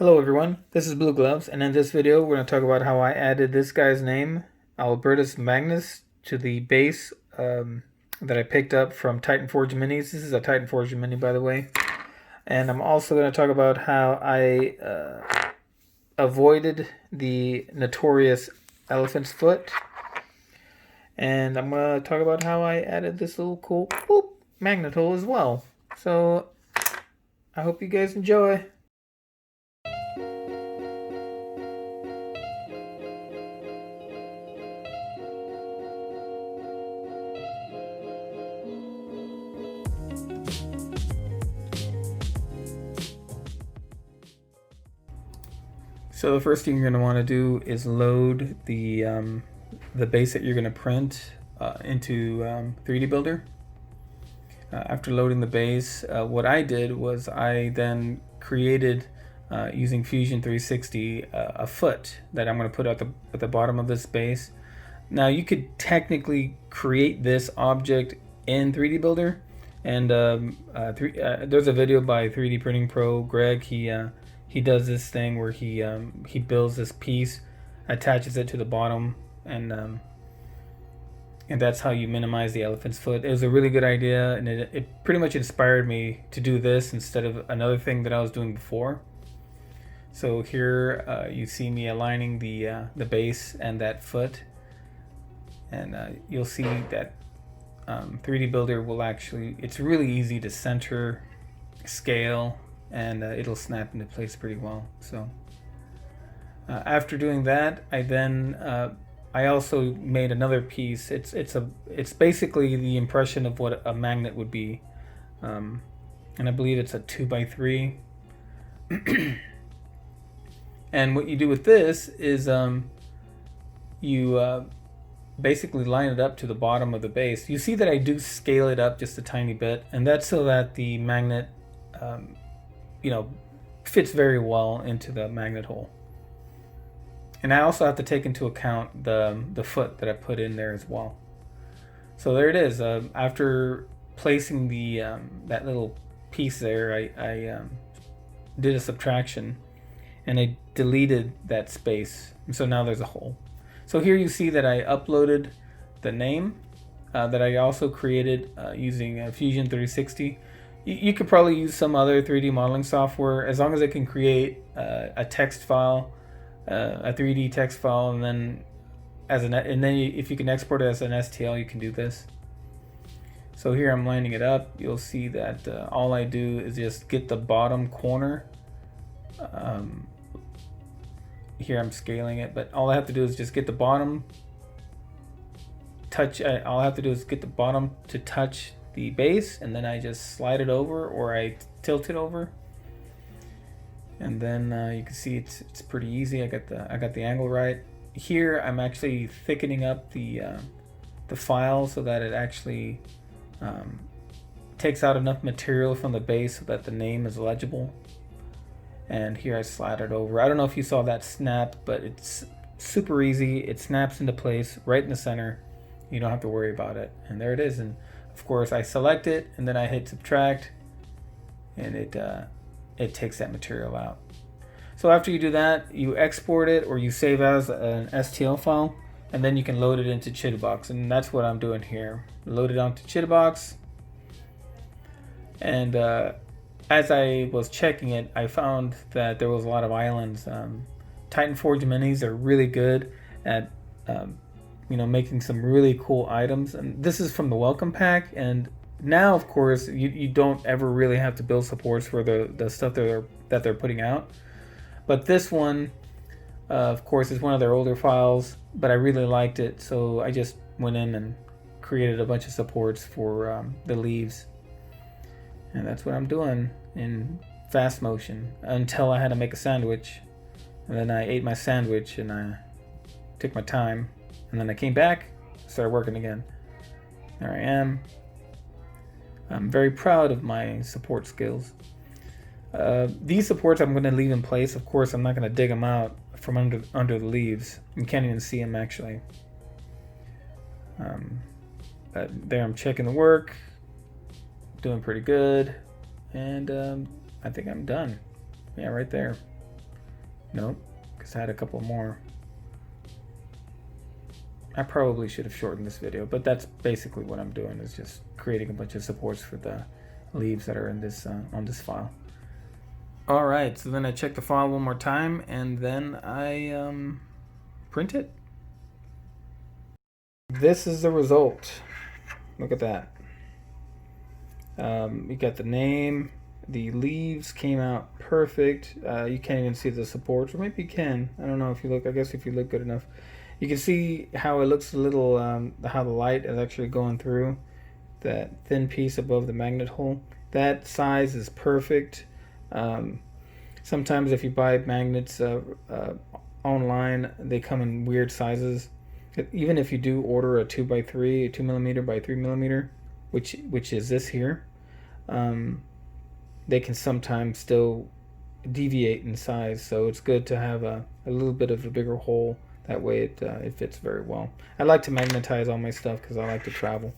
Hello everyone, this is Blue Gloves, and in this video we're going to talk about how I added this guy's name, Albertus Magnus, to the base that I picked up from Titan Forge Minis. This is a Titan Forge Mini, by the way. And I'm also going to talk about how I avoided the notorious elephant's foot. And I'm going to talk about how I added this little cool magnet hole as well. So I hope you guys enjoy. So the first thing you're going to want to do is load the base that you're going to print into 3D Builder. After loading the base, what I did was I then created using Fusion 360 a foot that I'm going to put at the bottom of this base. Now you could technically create this object in 3D Builder, and there's a video by 3D Printing Pro Greg. He does this thing where he builds this piece, attaches it to the bottom, and that's how you minimize the elephant's foot. It was a really good idea, and it pretty much inspired me to do this instead of another thing that I was doing before. So here you see me aligning the base and that foot, and you'll see that 3D Builder will actually, it's really easy to center, scale, and it'll snap into place pretty well. So after doing that, I also made another piece. It's basically the impression of what a magnet would be, and I believe it's a 2x3. And what you do with this is you basically line it up to the bottom of the base. You see that I do scale it up just a tiny bit, and that's so that the magnet fits very well into the magnet hole. And I also have to take into account the foot that I put in there as well. So there it is. After placing that little piece there, I did a subtraction, and I deleted that space. And so now there's a hole. So here you see that I uploaded the name that I also created using Fusion 360. You could probably use some other 3D modeling software as long as it can create a text file, a 3D text file, and then if you can export it as an STL, you can do this. So here I'm lining it up. You'll see that all I do is just get the bottom corner. Here I'm scaling it, but all I have to do is just get the bottom touch. All I have to do is get the bottom to touch the base, and then I just slide it over, or I tilt it over, and then you can see it's pretty easy. I got the angle right. Here I'm actually thickening up the file so that it actually takes out enough material from the base so that the name is legible. And here I slide it over. I don't know if you saw that snap, but it's super easy. It snaps into place right in the center. You don't have to worry about it, and there it is. And of course, I select it, and then I hit subtract, and it takes that material out. So after you do that, you export it, or you save as an STL file, and then you can load it into Chitabox, and that's what I'm doing here. Load it onto Chitabox, and as I was checking it, I found that there was a lot of islands. Titan Forge Minis are really good at making some really cool items, and this is from the welcome pack. And now, of course, you don't ever really have to build supports for the stuff that they're putting out. But this one, of course, is one of their older files, but I really liked it, so I just went in and created a bunch of supports for the leaves, and that's what I'm doing in fast motion until I had to make a sandwich, and then I ate my sandwich and I took my time. And then I came back, started working again. There I am. I'm very proud of my support skills. These supports I'm going to leave in place. Of course, I'm not going to dig them out from under the leaves. You can't even see them actually. There I'm checking the work. Doing pretty good. And I think I'm done. Yeah, right there. Nope, because I had a couple more. I probably should have shortened this video, but that's basically what I'm doing, is just creating a bunch of supports for the leaves that are in this on this file. All right, so then I check the file one more time, and then I print it. This is the result. Look at that. You got the name. The leaves came out perfect. You can't even see the supports, or maybe you can. I don't know if you look. I guess if you look good enough, you can see how it looks a little. How the light is actually going through that thin piece above the magnet hole. That size is perfect. Sometimes if you buy magnets online, they come in weird sizes. Even if you do order a 2x3, a 2mm by 3mm, which is this here, they can sometimes still deviate in size. So it's good to have a little bit of a bigger hole. That way it fits very well. I like to magnetize all my stuff because I like to travel.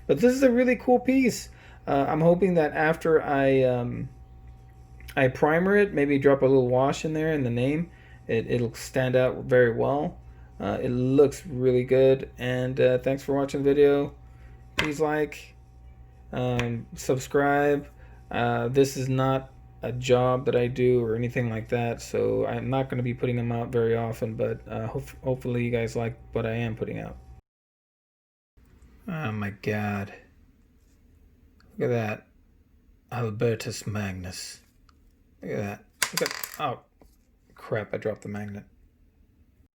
But this is a really cool piece. I'm hoping that after I primer it, maybe drop a little wash in there in the name, it'll stand out very well. It looks really good. And thanks for watching the video. Please like, subscribe. This is not a job that I do or anything like that, so I'm not going to be putting them out very often, but hopefully you guys like what I am putting out. Oh my god. Look at that. Albertus Magnus. Look at that. Look at, oh crap, I dropped the magnet.